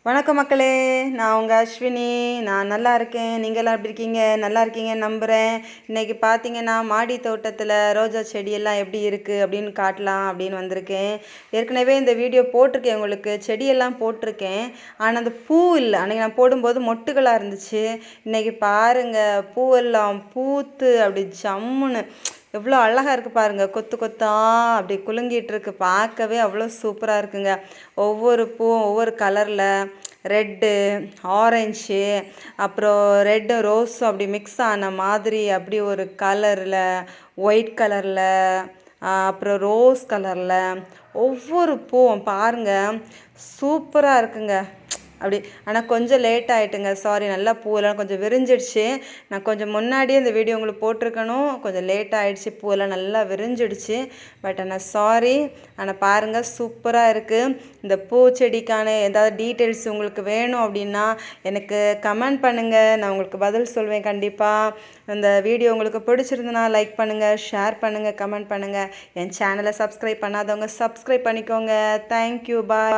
வணக்கம் மக்களே, நான் உங்கள் அஸ்வினி. நான் நல்லா இருக்கேன். நீங்கள்லாம் எப்படி இருக்கீங்க? நல்லா இருக்கீங்கன்னு நம்புகிறேன். இன்றைக்கி பார்த்தீங்கன்னா மாடி தோட்டத்தில் ரோஜா செடியெல்லாம் எப்படி இருக்குது அப்படின்னு காட்டலாம் அப்படின்னு வந்திருக்கேன். ஏற்கனவே இந்த வீடியோ போட்டிருக்கேன், உங்களுக்கு செடியெல்லாம் போட்டிருக்கேன். ஆனால் அந்த பூ இல்லை. அன்றைக்கி நான் போடும்போது மொட்டுகளாக இருந்துச்சு. இன்றைக்கி பாருங்கள், பூவெல்லாம் பூத்து அப்படி ஜம்முன்னு எவ்வளோ அழகாக இருக்குது பாருங்கள். கொத்து கொத்தாக அப்படி குலுங்கிட்டு இருக்கு. பார்க்கவே அவ்வளோ சூப்பராக இருக்குங்க. ஒவ்வொரு பூவும் ஒவ்வொரு கலரில், ரெட்டு, ஆரஞ்சு, அப்புறம் ரெட்டு ரோஸும் அப்படி மிக்ஸ் ஆன மாதிரி அப்படி ஒரு கலரில், ஒயிட் கலரில், அப்புறம் ரோஸ் கலரில் ஒவ்வொரு பூவும் பாருங்கள் சூப்பராக இருக்குங்க. அப்படி ஆனால் கொஞ்சம் லேட் ஆகிட்டுங்க, சாரி. நல்லா பூவெல்லாம் கொஞ்சம் விரிஞ்சிடுச்சு. நான் கொஞ்சம் முன்னாடியே இந்த வீடியோ உங்களுக்கு போட்டிருக்கணும். கொஞ்சம் லேட் ஆகிடுச்சு, பூவெல்லாம் நல்லா விரிஞ்சிடுச்சு. பட் ஆனால் சாரி. ஆனால் பாருங்கள் சூப்பராக இருக்குது. இந்த பூச்செடிக்கான ஏதாவது டீட்டெயில்ஸ் உங்களுக்கு வேணும் அப்படின்னா எனக்கு கமெண்ட் பண்ணுங்கள், நான் உங்களுக்கு பதில் சொல்வேன் கண்டிப்பாக. இந்த வீடியோ உங்களுக்கு பிடிச்சிருந்துன்னா லைக் பண்ணுங்கள், ஷேர் பண்ணுங்கள், கமெண்ட் பண்ணுங்கள். என் சேனலை சப்ஸ்கிரைப் பண்ணாதவங்க சப்ஸ்கிரைப் பண்ணிக்கோங்க. தேங்க்யூ, பாய்.